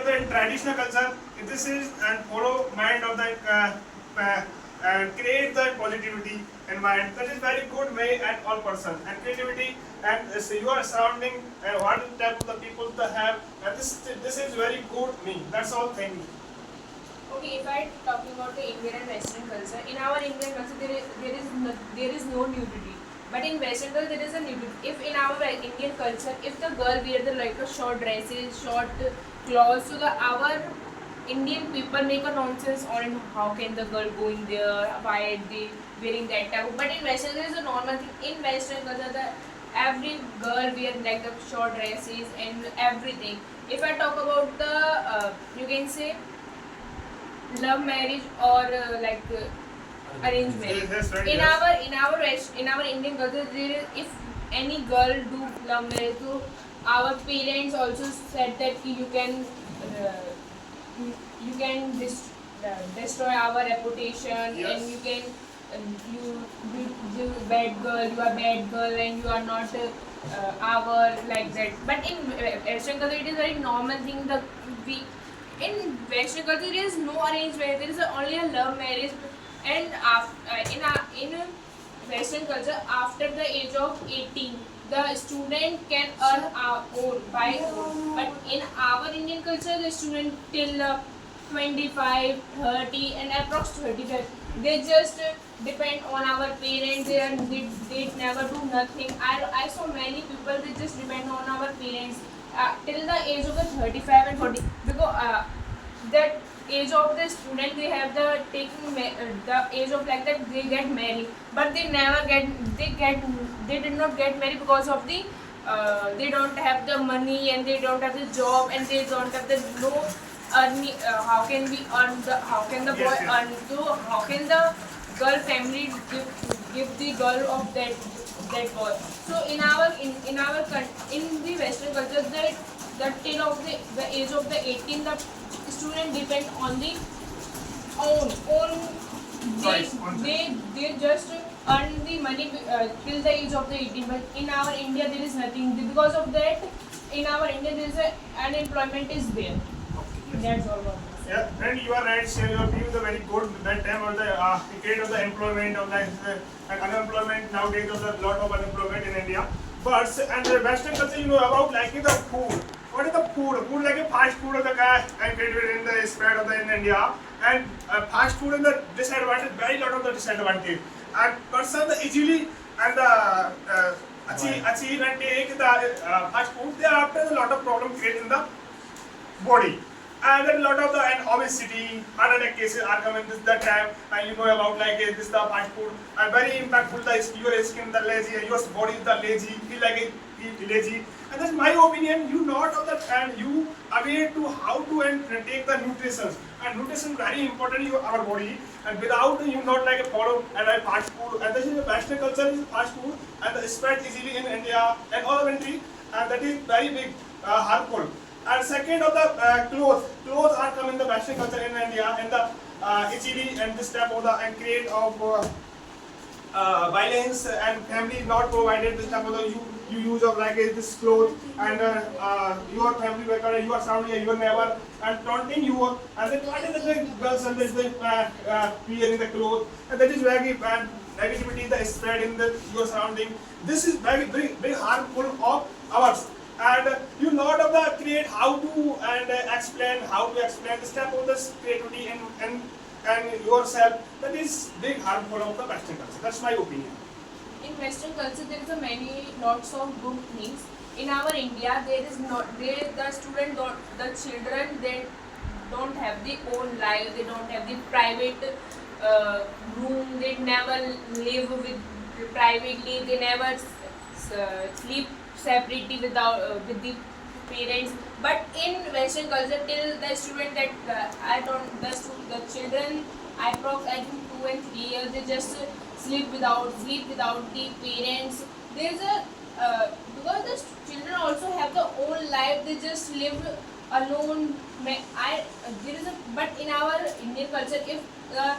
the traditional culture, this is and follow mind of the and create the positivity environment. That is very good way at all person and creativity and your surrounding and what type of the people to have and this is very good me. That's all. Thank you. Okay, if I talking about the Indian and Western culture, in our Indian culture there is no nudity, but in Western culture there is a nudity. If in our Indian culture, if the girl wear the like a short dresses, short clothes, so the our Indian people make a nonsense on how can the girl going there, why are they wearing that type. But in Western there is a normal thing. In Western culture, the every girl wear like the short dresses and everything. If I talk about the you can say love marriage or arranged marriage. Yes, right, In yes. our Indian culture, there is, if any girl do love marriage, so our parents also said that you can you can destroy our reputation. Yes. And you can you bad girl, you are bad girl, and you are not our like that. But in Western culture, it is very normal thing. We in Western culture there is no arranged marriage. There is only a love marriage, and in Western culture, after the age of 18, the student can earn our own by own. But in our Indian culture, the student till 25, 30, and approx 35, they just depend on our parents. They never do nothing. I saw many people they just depend on our parents till the age of the 35 and 40, because that age of the student they have the the age of like that they get married, but they never they did not get married because of the they don't have the money and they don't have the job and they don't have the no earning. How can we earn the how can the boy Yes, yes. earn, so how can the girl family give the girl of that boy. So in the Western culture, the till of the age of the 18, the student depend on the own Choice, own they just earn the money till the age of the 18. But in our India there is nothing. Because of that, in our India there is unemployment is there. That's all about this. Yeah, and you are right. So your view is a very good. That time of the decade of the employment of the and unemployment nowadays of the lot of unemployment in India. But and the Western culture, you know about like the food. What is the food? Food like a fast food of the guy and created in the spread of the in India. And fast food in the disadvantage, very lot of the disadvantage. And person the easily and the achieve and take the fast food. They are after a lot of problem created in the body. And then a lot of the and obesity, heart attack cases are coming this that time, and you know about like this the fast food and very impactful the your skin the lazy, your body is the lazy, feel like it lazy. And that's my opinion. You not of that and you aware to how to and take the nutrition. And nutrition very important in our body. And without you not like a follow and a fast food. And this is the Western culture is fast food and the spread easily in India and all the country. And that is very big harmful. And second of the clothes are come in the Western culture in India and the easily and this type of the and create of violence and family not provided this type of the you use of like this clothes and your family member, you are surrounding your neighbor and taunting you and then what is the girls and this wearing the clothes and that is very bad negativity that is spread in the your surrounding. This is very harmful of ours. And you lot of the create how to and explain the step of this creativity and yourself. That is big harmful of the Western culture. That's my opinion. In Western culture, there is a many lots of good things. In our India, there is not the student the children they don't have the own life. They don't have the private room. They never live with privately. They never sleep separately with the parents. But in Western culture, till the student that the children I think 2 and 3 years they just sleep without the parents. There's a because the children also have their own life. They just live alone. There is a but in our Indian culture, if the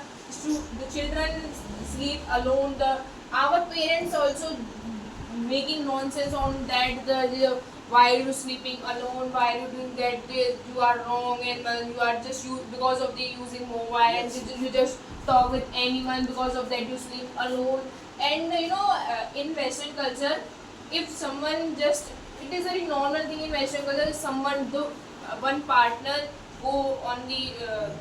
children sleep alone, our parents also making nonsense on that why are you sleeping alone, why are you doing that, this, you are wrong, and you are just you because of the using mobile, and you just talk with anyone, because of that you sleep alone. And in Western culture, if someone just, it is very normal thing in Western culture, someone do one partner go on the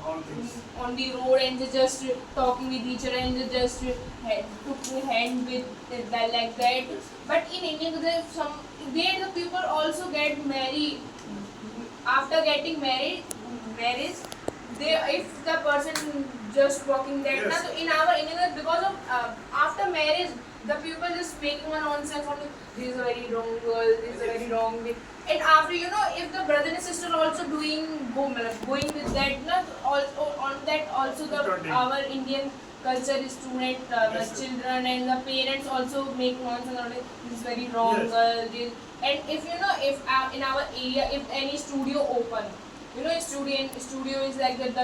All things. on the road and they just talking with each other, and they just took hand with that, like that. But in India, there some there the people also get married. After getting marriage, they, if the person just walking that, Yes. so in our India, because of after marriage, the people just making one nonsense on this is a very wrong girl, this is a very wrong thing. And after, if the brother and sister also going with that, also on that also the Totally. our Indian culture is student, the Yes, sir. children and the parents also make nonsense on it. This is very wrong Yes. girl. This, and if if in our area, if any studio open, studio is like that, the